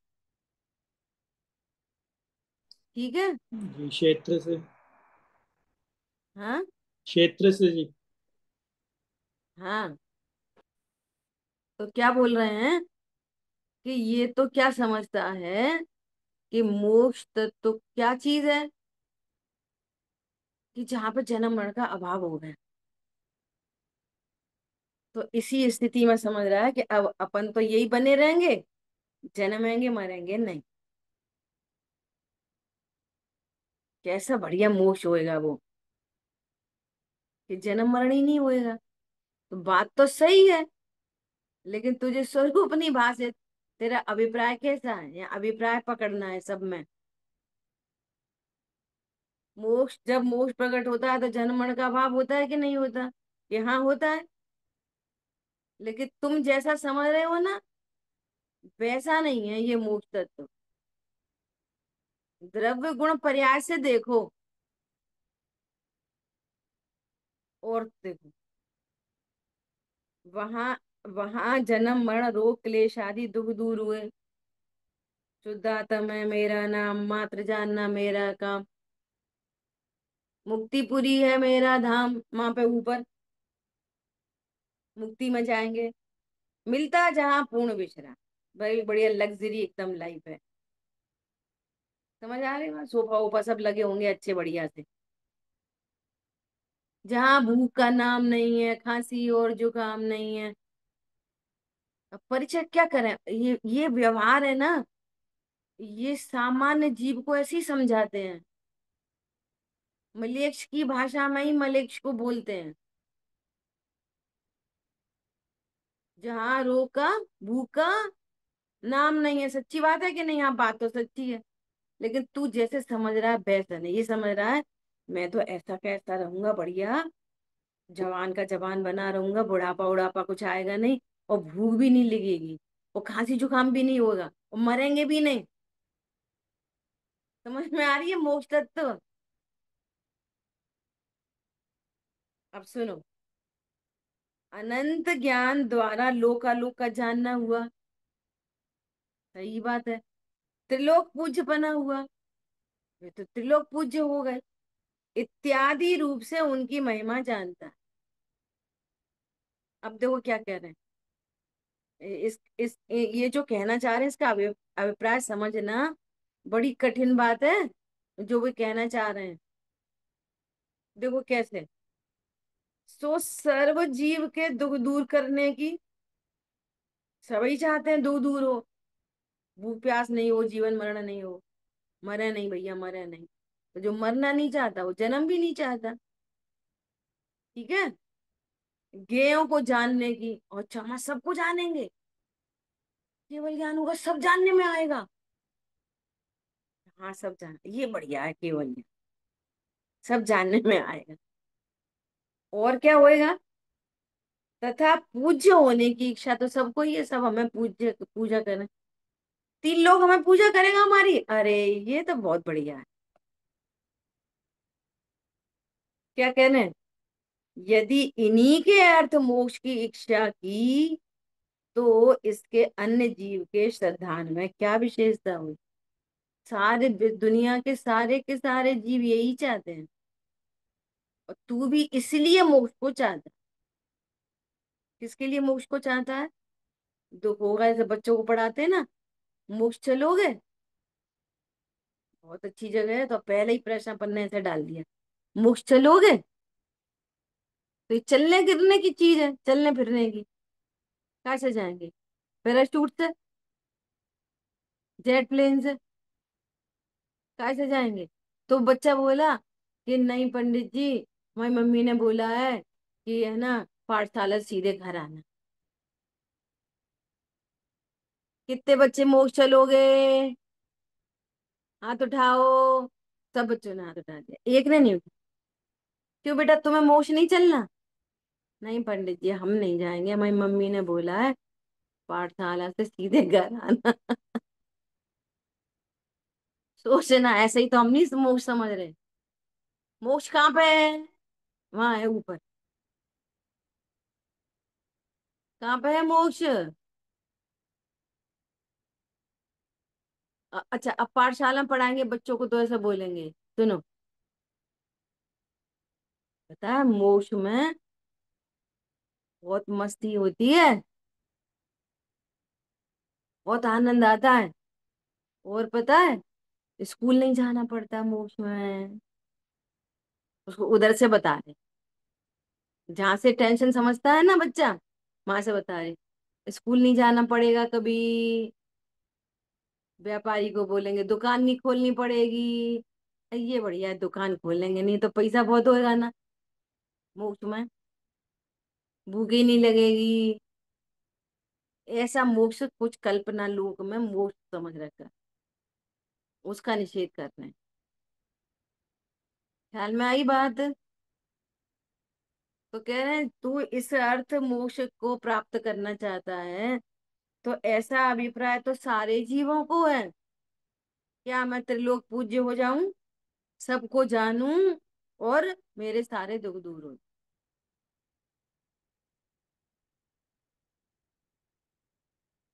ठीक है। जी, क्षेत्र से। हाँ। क्षेत्र से जी। हाँ, तो क्या बोल रहे हैं कि ये तो क्या समझता है कि मोक्ष तत्व क्या चीज है? कि जहां पर जन्म मरण का अभाव हो गया। तो इसी स्थिति में समझ रहा है कि अब अपन तो यही बने रहेंगे, जन्मेंगे मरेंगे नहीं। कैसा बढ़िया मोक्ष होएगा वो, कि जन्म मरण ही नहीं होएगा। तो बात तो सही है, लेकिन तुझे स्वरूप नहीं भाषित। तेरा अभिप्राय कैसा है, या अभिप्राय पकड़ना है सब में। मोक्ष, जब मोक्ष प्रकट होता है तो जन्म मरण का अभाव होता है कि नहीं होता? कि हाँ, होता है। लेकिन तुम जैसा समझ रहे हो ना, वैसा नहीं है ये मोक्ष तत्व। द्रव्य गुण पर्याय से देखो, और देखो, वहां वहां जन्म मरण रोग क्लेश आदि दुख दूर हुए। शुद्धात्म है मेरा नाम, मात्र जानना मेरा काम, मुक्तिपुरी है मेरा धाम, वहां पे ऊपर मुक्ति में जाएंगे। मिलता जहां पूर्ण विश्राम, भाई बढ़िया लग्जरी एकदम लाइफ है। समझ आ रही है? सोफा वोफा सब लगे होंगे अच्छे बढ़िया से। जहां भूख का नाम नहीं है, खांसी और जुकाम नहीं है। अब परिचय क्या करें? ये व्यवहार है ना, ये सामान्य जीव को ऐसे ही समझाते हैं। मलेच्छ की भाषा में ही मलेच्छ को बोलते हैं। जहाँ रोग का, भूख का नाम नहीं है। सच्ची बात है कि नहीं? हाँ, बात तो सच्ची है। लेकिन तू जैसे समझ रहा है वैसा नहीं, ये समझ रहा है मैं तो ऐसा कैसा रहूंगा बढ़िया, जवान का जवान बना रहूंगा, बुढ़ापा उड़ापा कुछ आएगा नहीं, और भूख भी नहीं लगेगी, और खांसी जुकाम भी नहीं होगा, और मरेंगे भी नहीं। समझ में आ रही है मोक्ष तत्व? अब सुनो, अनंत ज्ञान द्वारा लोकालोक का जानना हुआ। सही बात है। त्रिलोक पूज्य बना हुआ। वे तो त्रिलोक पूज्य हो गए। इत्यादि रूप से उनकी महिमा जानता है। अब देखो क्या कह रहे हैं। इस ये जो कहना चाह रहे हैं, इसका अभिप्राय समझना बड़ी कठिन बात है, जो वे कहना चाह रहे हैं। देखो कैसे। सो सर्व जीव के दुख दूर करने की, सभी चाहते हैं दुख दूर हो, भूख प्यास नहीं हो, जीवन मरण नहीं हो। मरे नहीं भैया, मरे नहीं। तो जो मरना नहीं चाहता वो जन्म भी नहीं चाहता। ठीक है। ज्ञेयों को जानने की, और क्षमा सबको जानेंगे, केवल ज्ञान होगा सब जानने में आएगा। हाँ सब जान, ये बढ़िया है, केवल ज्ञान सब जानने में आएगा। और क्या होएगा। तथा पूज्य होने की इच्छा, तो सबको ही है, सब हमें पूज्य पूजा करें। 3 लोग हमें पूजा करेगा हमारी, अरे ये तो बहुत बढ़िया है। क्या कहने। यदि इन्हीं के अर्थ मोक्ष की इच्छा की, तो इसके अन्य जीव के श्रद्धान में क्या विशेषता हुई। सारे दुनिया के सारे जीव यही चाहते हैं, और तू भी इसलिए मोक्ष को चाहता है। किसके लिए मोक्ष को चाहता है। दुख होगा, ऐसे बच्चों को पढ़ाते हैं ना, मोक्ष चलोगे, बहुत अच्छी जगह है, तो पहले ही प्रश्न अपन ने ऐसे डाल दिया, मोक्ष चलोगे। तो ये चलने गिरने की चीज है, चलने फिरने की। कैसे जाएंगे। पैराशूट से, जेट प्लेन से, कैसे जाएंगे। तो बच्चा बोला कि नहीं पंडित जी, हमारी मम्मी ने बोला है कि है ना, पाठशाला से सीधे घर आना। कितने बच्चे मोक्ष चलोगे। हाथ उठाओ। सब बच्चों ने हाथ उठा दिया, एक ने नहीं उठा। क्यों बेटा, तुम्हें मोक्ष नहीं चलना। नहीं पंडित जी, हम नहीं जाएंगे, हमारी मम्मी ने बोला है पाठशाला से सीधे घर आना। सोचना, ऐसे ही तो हम नहीं मोक्ष समझ रहे। मोक्ष कहाँ पे है। वहां है ऊपर। कहाँ पे है मोक्ष। अच्छा, अब पाठशाला में पढ़ाएंगे बच्चों को तो ऐसा बोलेंगे। सुनो, पता है मोक्ष में बहुत मस्ती होती है, बहुत आनंद आता है। और पता है, स्कूल नहीं जाना पड़ता मोक्ष में। उसको उधर से बता रहे, जहां से टेंशन समझता है ना बच्चा, वहां से बता रहे स्कूल नहीं जाना पड़ेगा कभी। व्यापारी को बोलेंगे दुकान नहीं खोलनी पड़ेगी। ये बढ़िया है, दुकान खोलेंगे, नहीं तो पैसा बहुत होएगा ना मोक्ष में, भूख ही नहीं लगेगी। ऐसा मोक्ष कुछ कल्पना लोक में मोक्ष समझ रखा है, उसका निषेध कर रहे हैं। ख्याल में आई बात। तो कह रहे हैं तू इस अर्थ मोक्ष को प्राप्त करना चाहता है, तो ऐसा अभिप्राय तो सारे जीवों को है। क्या मैं त्रिलोक पूज्य हो जाऊं, सबको जानूं, और मेरे सारे दुख दूर हो।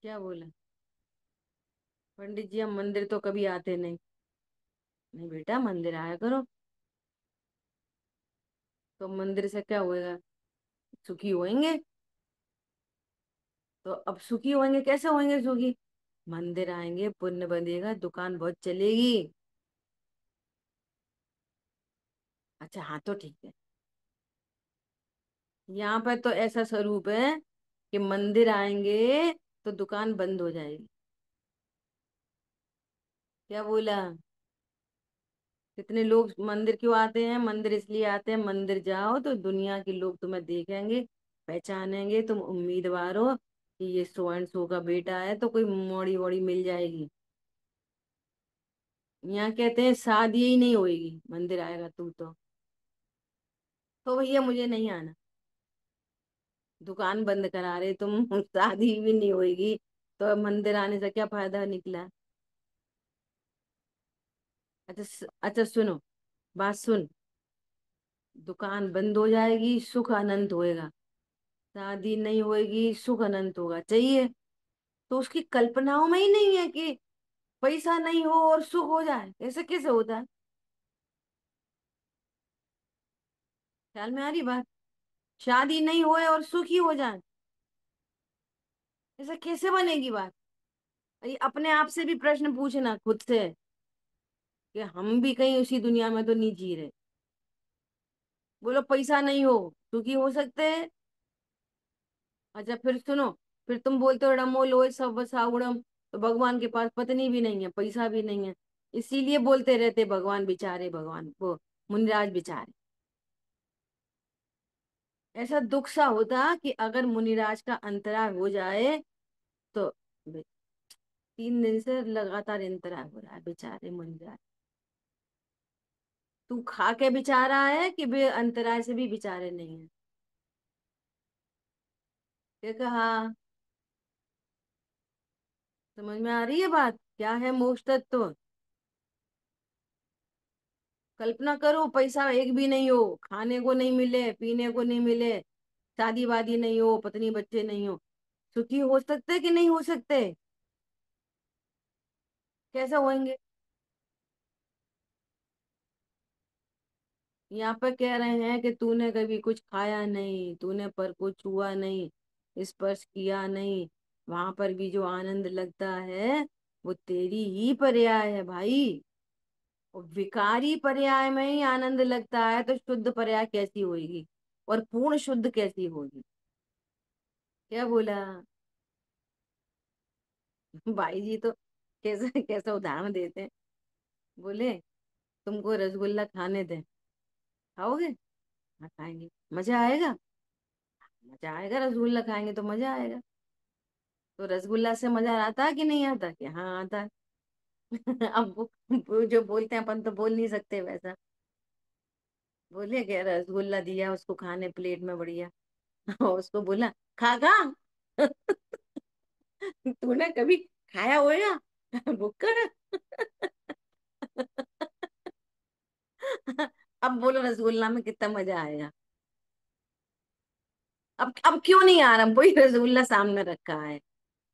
क्या बोला। पंडित जी हम मंदिर तो कभी आते नहीं। नहीं बेटा, मंदिर आया करो। तो मंदिर से क्या होएगा, सुखी होएंगे। तो अब सुखी होएंगे, कैसे होएंगे सुखी। मंदिर आएंगे, पुण्य बनेगा, दुकान बहुत चलेगी। अच्छा हाँ, तो ठीक है। यहाँ पर तो ऐसा स्वरूप है कि मंदिर आएंगे तो दुकान बंद हो जाएगी। क्या बोला। कितने लोग मंदिर क्यों आते हैं, मंदिर इसलिए आते हैं, मंदिर जाओ तो दुनिया के लोग तुम्हें देखेंगे, पहचानेंगे, तुम उम्मीदवार हो कि ये सो एंड सो का बेटा है, तो कोई मोड़ी वोड़ी मिल जाएगी। यहाँ कहते हैं शादी ही नहीं होएगी, मंदिर आएगा तू तो भैया मुझे नहीं आना। दुकान बंद करा रहे तुम, शादी भी नहीं होएगी, तो अब मंदिर आने से क्या फायदा निकला। अच्छा अच्छा सुनो, बात सुन। दुकान बंद हो जाएगी, सुख अनंत होएगा। शादी नहीं होएगी, सुख अनंत होगा, चाहिए। तो उसकी कल्पनाओं में ही नहीं है कि पैसा नहीं हो और सुख हो जाए, ऐसे कैसे होता है। ख्याल में आ रही बात? शादी नहीं होए और सुखी हो जाए, ऐसा कैसे बनेगी बात? ये अपने आप से भी प्रश्न पूछना खुद से, कि हम भी कहीं उसी दुनिया में तो नहीं जी रहे। बोलो पैसा नहीं हो, सुखी हो सकते हैं? अच्छा फिर सुनो, फिर तुम बोलते हो डमो लोए सब साउड़म, तो भगवान के पास पत्नी भी नहीं है, पैसा भी नहीं है, इसीलिए बोलते रहते भगवान बेचारे, भगवान वो मुनिराज बेचारे। ऐसा दुख सा होता कि अगर मुनिराज का अंतराय हो जाए तो। 3 दिन से लगातार इंतजार हो रहा है, बेचारे मुनिराज। तू खा के बेचारा है कि बे अंतराय से भी बेचारे नहीं है? क्या कहा? समझ में आ रही है बात? क्या है मोक्ष तत्व? कल्पना करो पैसा एक भी नहीं हो, खाने को नहीं मिले, पीने को नहीं मिले, शादी वादी नहीं हो, पत्नी बच्चे नहीं हो, सुखी हो सकते कि नहीं हो सकते? कैसे होंगे? यहाँ पर कह रहे हैं कि तूने कभी कुछ खाया नहीं, तूने पर कुछ छुआ नहीं, स्पर्श किया नहीं, वहां पर भी जो आनंद लगता है वो तेरी ही पर्याय है भाई। और विकारी पर्याय में ही आनंद लगता है तो शुद्ध पर्याय कैसी होगी, और पूर्ण शुद्ध कैसी होगी? क्या बोला? भाई जी तो कैसे कैसे उदाहरण देते हैं। बोले तुमको रसगुल्ला खाने दें, खाओगे? हाँ खाएंगे। मजा आएगा? मजा आएगा, रसगुल्ला खाएंगे तो मजा आएगा। तो रसगुल्ला से मजा आता है कि नहीं आता? कि हाँ आता है। अब वो जो बोलते हैं अपन तो बोल नहीं सकते वैसा। बोले क्या, रसगुल्ला दिया उसको खाने प्लेट में बढ़िया, और उसको बोला खा खा। तूने कभी खाया होगा भुक्कड़? अब बोलो रसगुल्ला में कितना मजा आएगा? अब क्यों नहीं आ रहा? वही रसगुल्ला सामने रखा है,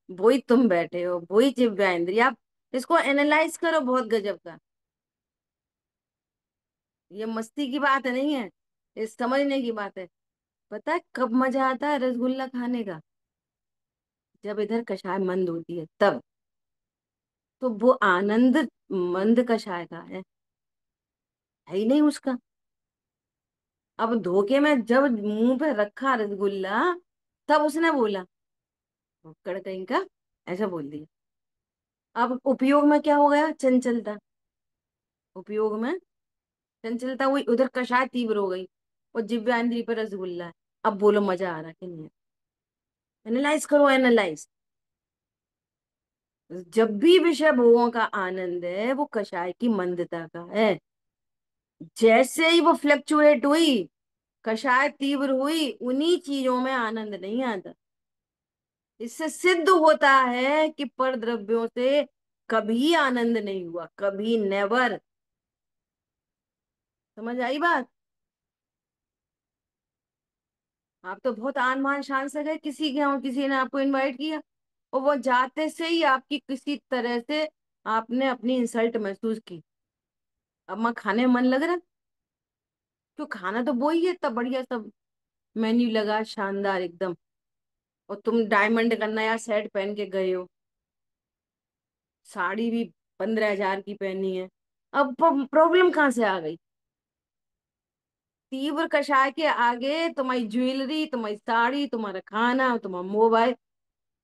वही तुम बैठे हो, वही जिव्या इंद्रिय। आप इसको एनालाइज करो, बहुत गजब का। ये मस्ती की बात नहीं है, ये समझने की बात है। पता है कब मजा आता है रसगुल्ला खाने का? जब इधर कषाय मंद होती है तब। तो वो आनंद मंद कषाय का है ही नहीं उसका। अब धोखे में जब मुंह पे रखा रसगुल्ला, तब उसने बोला भुक्कड़ कहीं का, ऐसा बोल दिया। अब उपयोग में क्या हो गया? चंचलता। उपयोग में चंचलता हुई, उधर कषाय तीव्र हो गई, और दिव्यांद्री पर रसगुल्ला है। अब बोलो मजा आ रहा कि नहीं? एनालाइज करो, एनालाइज। जब भी विषय भोगों का आनंद है वो कषाय की मंदता का है। जैसे ही वो फ्लक्चुएट हुई, कषाय तीव्र हुई, उन्हीं चीजों में आनंद नहीं आता। इससे सिद्ध होता है कि पर द्रव्यों से कभी आनंद नहीं हुआ, कभी, नेवर। समझ आई बात? आप तो बहुत आन मान शान से गए किसी के यहाँ, किसी ने आपको इनवाइट किया, और वो जाते से ही आपकी किसी तरह से आपने अपनी इंसल्ट महसूस की। अब मैं खाने में मन लग रहा? क्यों? खाना तो वो ही है, इतना बढ़िया सब मेन्यू लगा शानदार एकदम, और तुम डायमंड का नया सेट पहन के गए हो, साड़ी भी 15,000 की पहनी है। अब प्रॉब्लम कहाँ से आ गई? तीव्र कषाय के आगे तुम्हारी ज्वेलरी, तुम्हारी साड़ी, तुम्हारा खाना, तुम्हारा मोबाइल,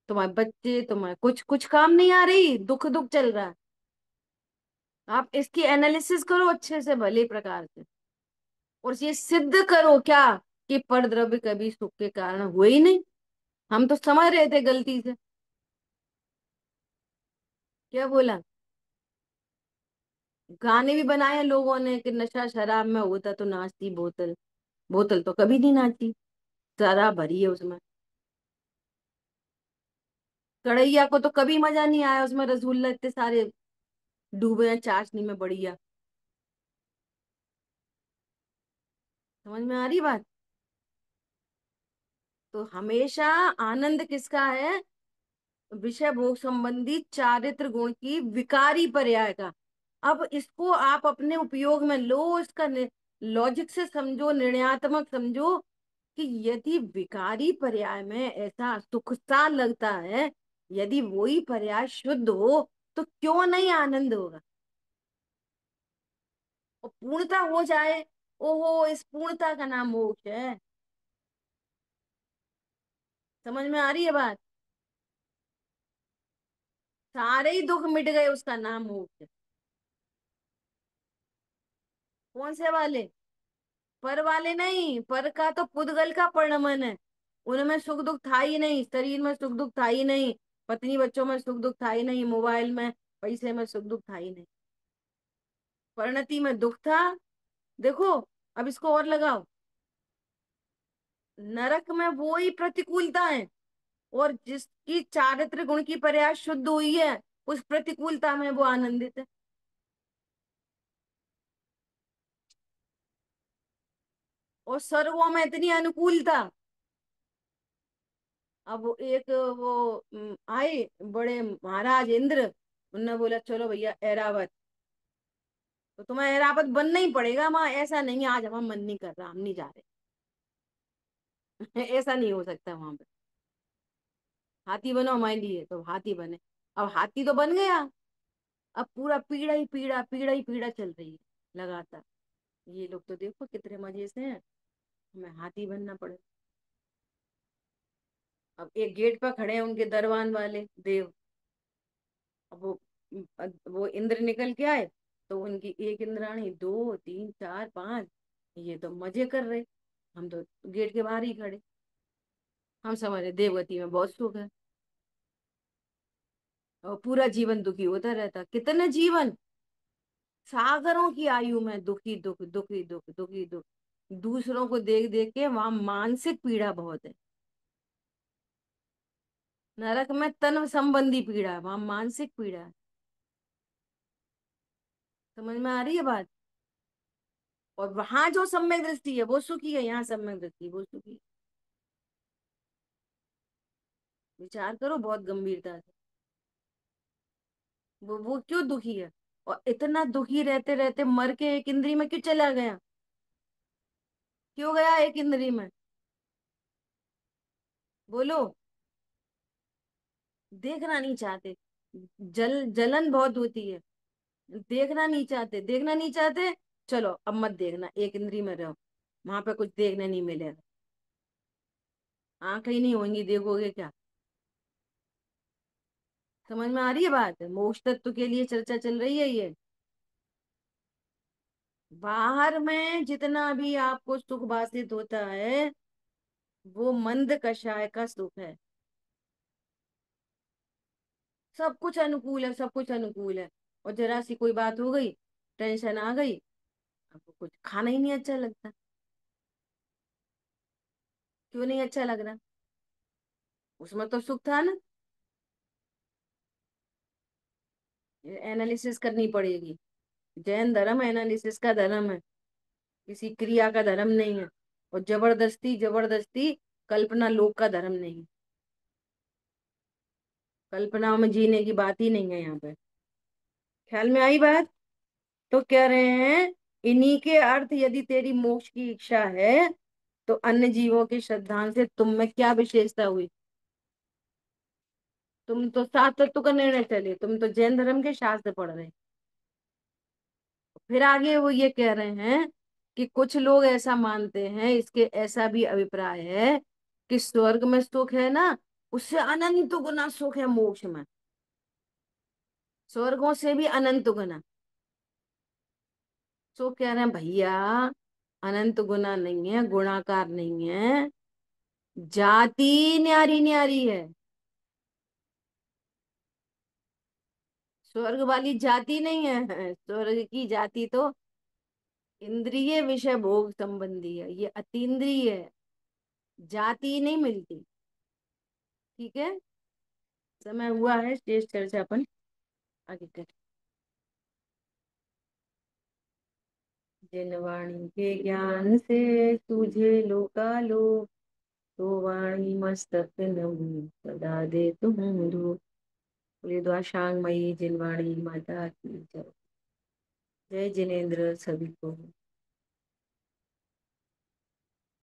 तुम्हारे बच्चे, तुम्हारे कुछ कुछ काम नहीं आ रही, दुख दुख चल रहा है। आप इसकी एनालिसिस करो अच्छे से, भले प्रकार से, और ये सिद्ध करो क्या, कि परद्रव्य कभी सुख के कारण हुए ही नहीं। हम तो समझ रहे थे गलती से। क्या बोला? गाने भी बनाए हैं लोगों ने कि नशा शराब में होता तो नाचती बोतल, बोतल तो कभी नहीं नाची, शराब भरी है उसमें। कढ़ैया को तो कभी मजा नहीं आया, उसमें रसगुल्ला इतने सारे डूबे हैं चाशनी में बढ़िया। समझ में आ रही बात? तो हमेशा आनंद किसका है? विषय भोग संबंधी चारित्र गुण की विकारी पर्याय का। अब इसको आप अपने उपयोग में लो, इसका लॉजिक से समझो, निर्णयात्मक समझो कि यदि विकारी पर्याय में ऐसा सुख सा लगता है, यदि वही पर्याय शुद्ध हो तो क्यों नहीं आनंद होगा। और पूर्णता हो जाए, ओहो, इस पूर्णता का नाम मोक्ष है। समझ में आ रही है बात? सारे ही दुख मिट गए, उसका नाम मोक्ष है। कौन से वाले? पर वाले नहीं, पर का तो पुद्गल का परिणमन है। उनमें सुख दुख था ही नहीं, शरीर में सुख दुख था ही नहीं, पत्नी बच्चों में सुख दुख था ही नहीं, मोबाइल में पैसे में सुख दुख था ही नहीं, परिणति में दुख था। देखो, अब इसको और लगाओ, नरक में वो ही प्रतिकूलता है, और जिसकी चारित्र गुण की पर्याय शुद्ध हुई है, उस प्रतिकूलता में वो आनंदित है। और स्वर्गों में इतनी अनुकूलता। अब वो एक वो आए बड़े महाराज इंद्र, उनने बोला चलो भैया ऐरावत, तो तुम्हें ऐरावत बनना ही पड़ेगा। वहां ऐसा नहीं है आज हमारा मन नहीं कर रहा, हम नहीं जा रहे। ऐसा नहीं हो सकता वहां पे। हाथी बनो हमारे लिए, तो हाथी बने। अब हाथी तो बन गया, अब पूरा पीड़ा ही पीड़ा, पीड़ा ही पीड़ा चल रही है लगातार। ये लोग तो देखो कितने मजे से हैं, हमें हाथी बनना पड़े। अब एक गेट पर खड़े हैं उनके दरबान वाले देव। अब वो इंद्र निकल के आए, तो उनकी एक इंद्राणी, दो, तीन, चार, पांच, ये तो मजे कर रहे। हम तो गेट के बाहर ही खड़े। हम समझ रहे देवगति में बहुत सुख है, और पूरा जीवन दुखी होता रहता। कितने जीवन, सागरों की आयु में दुखी दुख, दुखी दुख, दुखी दुख। दूसरों को देख देख के वहां मानसिक पीड़ा बहुत है। नरक में तन संबंधी पीड़ा है, वहां मानसिक पीड़ा है। समझ में आ रही है बात? और वहां जो सम्यक दृष्टि है वो सुखी है, यहाँ सम्यक दृष्टि वो सुखी है। विचार करो बहुत गंभीरता से। वो क्यों दुखी है, और इतना दुखी रहते रहते मर के एक इंद्री में क्यों चला गया? क्यों गया एक इंद्री में? बोलो। देखना नहीं चाहते, जलन बहुत होती है। देखना नहीं चाहते, देखना नहीं चाहते। चलो अब मत देखना, एक इंद्री में रहो, वहां पे कुछ देखने नहीं मिलेगा। आंखें ही नहीं होंगी, देखोगे क्या? समझ में आ रही है बात? मोक्ष तत्व के लिए चर्चा चल रही है ये। बाहर में जितना भी आपको सुख भाषित होता है, वो मंद कषाय का सुख है। सब कुछ अनुकूल है, सब कुछ अनुकूल है, और जरा सी कोई बात हो गई, टेंशन आ गई, आपको कुछ खाना ही नहीं अच्छा लगता। क्यों नहीं अच्छा लग रहा? उसमें तो सुख था ना। एनालिसिस करनी पड़ेगी। जैन धर्म एनालिसिस का धर्म है, किसी क्रिया का धर्म नहीं है। और जबरदस्ती जबरदस्ती कल्पना लोक का धर्म नहीं है। कल्पनाओं में जीने की बात ही नहीं है यहाँ पे। ख्याल में आई बात? तो कह रहे हैं, इन्हीं के अर्थ, यदि तेरी मोक्ष की इच्छा है तो अन्य जीवों के श्रद्धांत से तुम में क्या विशेषता हुई? तुम तो सात तत्व का निर्णय चले, तुम तो जैन धर्म के शास्त्र पढ़ रहे। फिर आगे वो ये कह रहे हैं कि कुछ लोग ऐसा मानते हैं, इसके ऐसा भी अभिप्राय है कि स्वर्ग में सुख है ना, उससे अनंत गुना सुख है मोक्ष में। स्वर्गों से भी अनंत गुना। तो कह रहे हैं भैया, अनंत गुना नहीं है, गुणाकार नहीं है, जाति न्यारी न्यारी है। स्वर्ग वाली जाति नहीं है, स्वर्ग की जाति तो इंद्रिय विषय भोग संबंधी है, ये अतीन्द्रिय है, जाति नहीं मिलती। ठीक है, समय हुआ है, शेष चर्चा अपन आगे करें। जिन वाणी के ज्ञान से तुझे लोकालो, तो वाणी मस्तक नमो सदा दे तुम रो। बोले द्वाशांग मई जिनवाणी माता की जय। जय जिनेन्द्र सभी को।